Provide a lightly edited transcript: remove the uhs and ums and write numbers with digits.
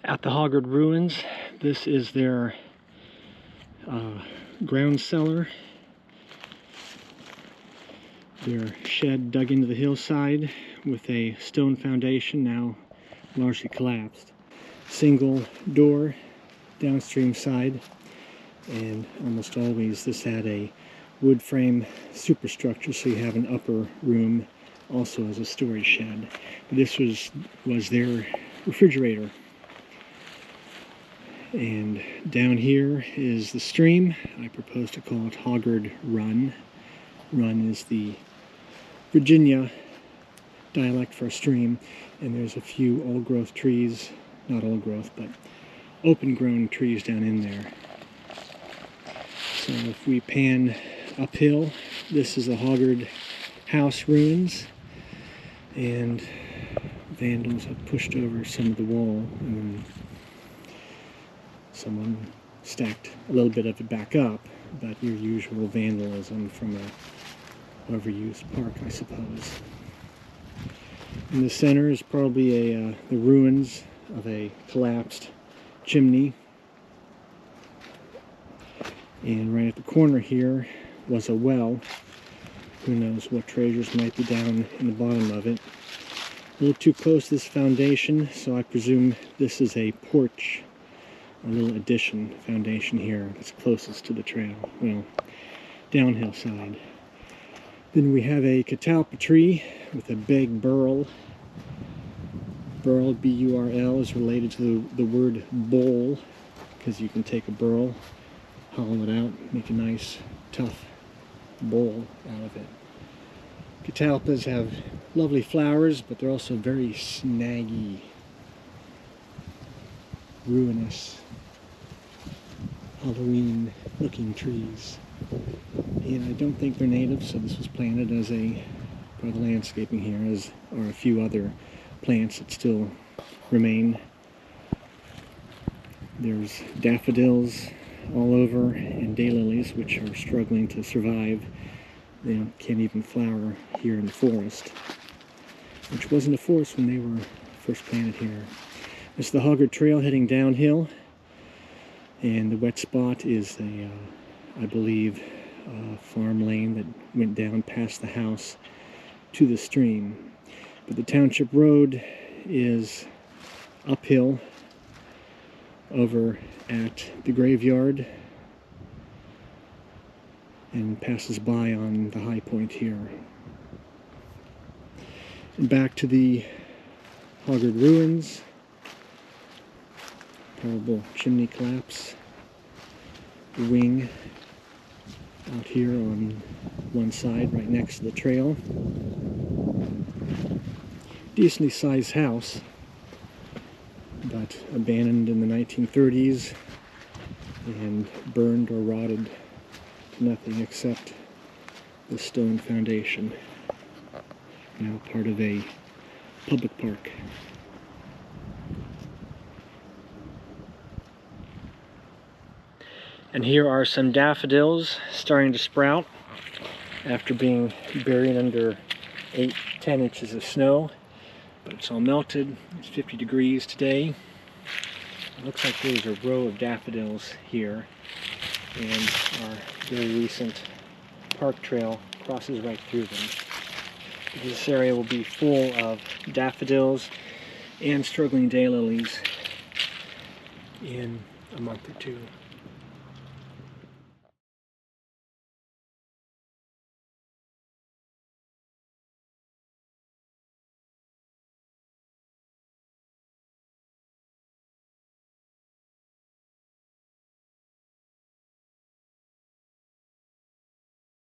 At the Hoggard ruins, this is their ground cellar. Their shed dug into the hillside with a stone foundation, now largely collapsed. Single door downstream side, and almost always this had a wood frame superstructure, so you have an upper room also as a storage shed. This was their refrigerator. And down here is the stream. I propose to call it Hoggard Run. Run is the Virginia dialect for a stream, and there's a few old-growth trees, not old-growth, but open-grown trees down in there. So if we pan uphill, this is the Hoggard house ruins, and vandals have pushed over some of the wall, and then someone stacked a little bit of it back up, but your usual vandalism from a overused park, I suppose. In the center is probably the ruins of a collapsed chimney, and right at the corner here was a well. Who knows what treasures might be down in the bottom of it. A little too close to this foundation, so I presume this is a porch. A little addition foundation here that's closest to the trail, well, downhill side. Then we have a catalpa tree with a big burl. Burl, B-U-R-L, is related to the word bowl, because you can take a burl, hollow it out, make a nice, tough bowl out of it. Catalpas have lovely flowers, but they're also very snaggy, ruinous, Halloween-looking trees. And I don't think they're native, so this was planted as part of the landscaping here, as are a few other plants that still remain. There's daffodils all over, and daylilies, which are struggling to survive. They can't even flower here in the forest, which wasn't a forest when they were first planted here. This is the Hoggard Trail heading downhill. And the wet spot is I believe, farm lane that went down past the house to the stream. But the township road is uphill over at the graveyard and passes by on the high point here. And back to the Hoggard ruins. Probable chimney collapse. The wing out here on one side, right next to the trail. Decently sized house, but abandoned in the 1930s and burned or rotted to nothing except the stone foundation. Now part of a public park. And here are some daffodils starting to sprout after being buried under 8-10 inches of snow. But it's all melted. It's 50 degrees today. It looks like there's a row of daffodils here, and our very recent park trail crosses right through them. This area will be full of daffodils and struggling daylilies in a month or two.